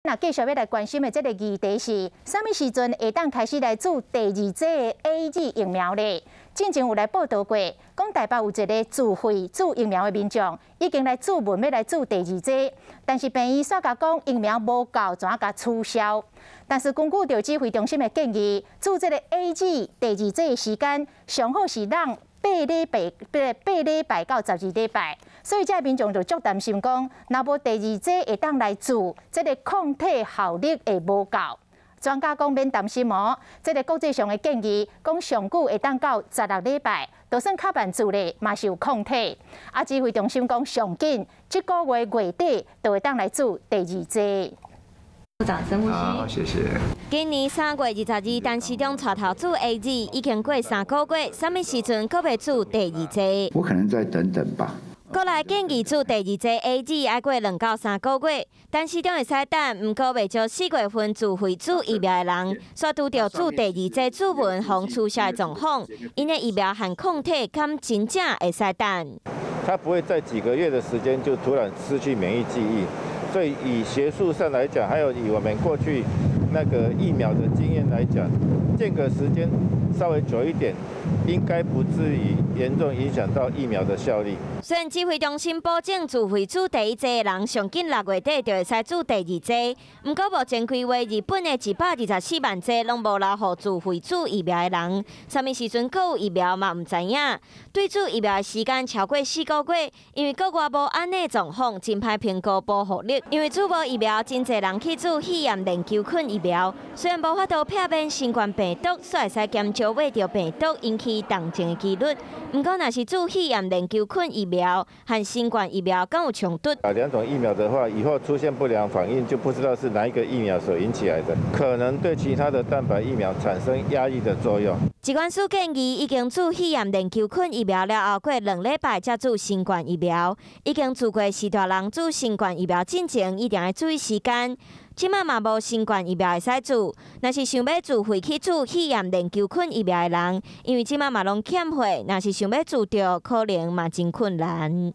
那继续要来关心的这个议题是，什么时阵会当开始来注第二剂的 AZ 疫苗呢？之前有来报道过，讲台北有一个自费注疫苗的民众，已经来注文要来注第二剂，但是病医煞甲讲疫苗无够，怎啊甲取消？但是根据着指挥中心的建议，注这个 AZ 第二剂的时间，上好是让8礼拜到12礼拜。所以这民众就足担心讲，若无第二剂会当来注，这个抗体效力会无够。专家讲免担心哦，这个国际上的建议讲上久会当到16礼拜，就算较慢注咧，嘛是有抗体。啊，指挥中心讲上紧，这个月月底就会当来注第二剂。部长深呼吸。好，谢谢。今年3月22日，陈市长带头注 AZ 已经过3个月，什么时阵阁要注第二剂？我可能再等等吧。国内建议注第二剂 AZ 要过2到3个月，陈市长会使等，不过未就4月份自费注疫苗的人，煞拄到注第二剂注文防取消的状况，因的疫苗和抗体敢真正会使等？他不会在几个月的时间就突然失去免疫记忆，所以以学术上来讲，还有以我们过去那个疫苗的经验来讲，间隔时间稍微久一点，应该不至于严重影响到疫苗的效力。虽然指挥中心保证自费注第一剂的人上紧6月底就会使注第二剂，不过目前规划日本的124万剂拢无留予自费注疫苗的人，什么时阵购有疫苗嘛唔知影。对注疫苗的时间超过4个月，因为国外无安尼状况，真歹评估保护力。因为注无疫苗，真侪人去注肺炎链球菌疫苗，虽然无法度避免新冠病毒，却会使减少胃着病毒引起重症的几率。不过，若是注肺炎链球菌疫苗和新冠疫苗敢有冲突？2种疫苗的话，以后出现不良反应，就不知道是哪一个疫苗所引起来的，可能对其他的蛋白疫苗产生压抑的作用。疾管署建议，已经注肺炎链球菌疫苗了后，过2礼拜才注新冠疫苗。已经注过4大人注新冠疫苗进前，一定要注意时间。即马嘛无新冠疫苗会使注，若是想要自费去注肺炎链球菌疫苗的人，因为即马嘛拢欠费，若是想要注着，可能嘛真困难。